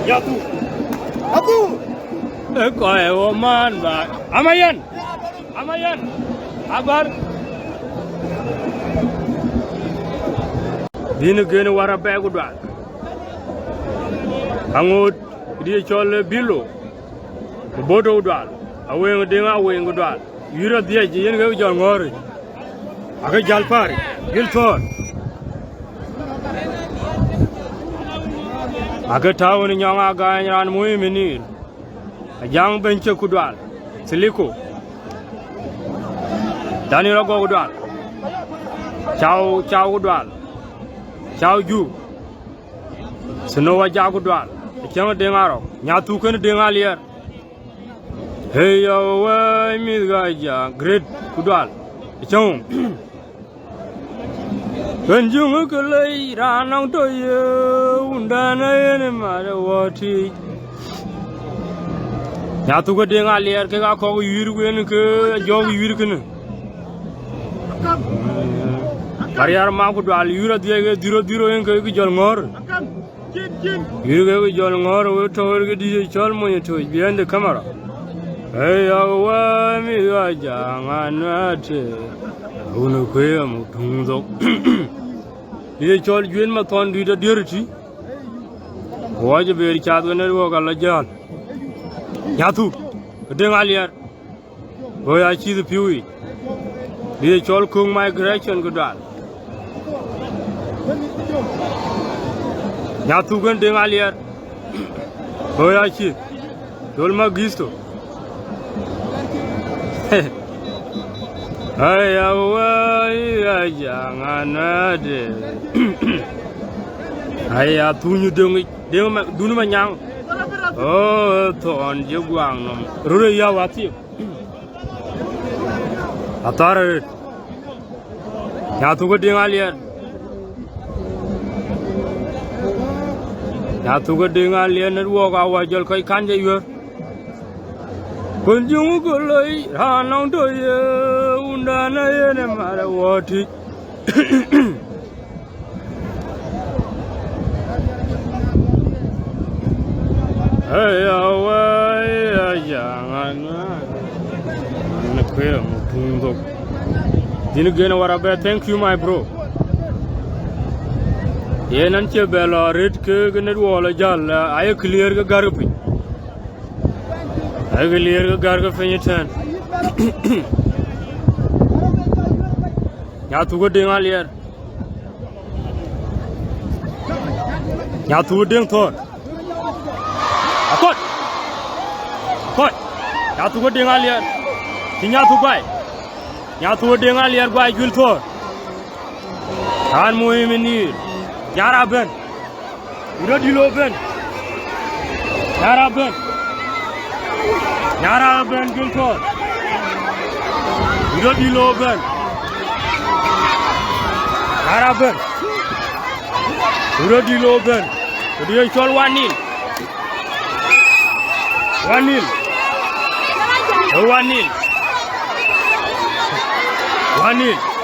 Nyathu. Kau oman ba. Amayan. Abar. Dinu gene wara begu dal. Angut dia chol bilo. Bodo dal. Awen denga awen dal. Yura dia jen ga jol ngori. Aga jalpari. Gil Thon. Aga tawon nyanga ga nyan moy menir. Ajang benche kudwal. Siliko. Dani rogo kudwal. Chao kudwal. Chao ju. Senowa ja kudwal. Chang dengaro. Nyathu ken dengalier. Hey yo mi ga ja great kudwal. Chang. Benjung kelai ranang to ye undana ye marawati. Nyathu ke dengar liar ke kau yur ke ke jauh yur ke ne. Karya mak tu al yur dia ke diro yang ke jual ngor. Yur ke jual ngor, we tower ke dia jual Monytheer behind the camera. Hey awa mi jangan ate, unu kaya mutungdok. Dia jual Juet Mathondit dia reti. Wajib beri cat ke ne dua kali jalan. Nyathu, dengar liar. Oh ya ciri piui. Dia jual kung migration ke dal. Nyathu kan dengar liar. Oh ya ciri. Jual magisto. Ayah jangan ada. Ayah tunjuk deng dulu menyang. Oh, Thon jaguang nom. Rure ya wati. Atar. Nyathu ke dengar liar. Nyathu ke dengar liar nerwok awajal kai kan jayur. Kunjung kulai ranang to ye undana ye ne marawati. Hey away jangan nak kaya mutungdok. Dinu gena warabe thank you my bro. Ye nanti bela red ke gena wala jalla ay clear ke garpi. Ay clear ke garga fenyetan. Nyathu ke dengar liar. Nyathu deng Thon. Akot. Nyathu ke dengar liar. Nyathu bai. Nyathu ke dengar liar bai Juet Thon. Thon Monytheer. Nyara ben. Udah di lo ben. Nyara ben. Juet Thon. Udah di lo ben. Nyara ben. Udah di lo ben. Dia jual 1-0. 1-0. 1-0.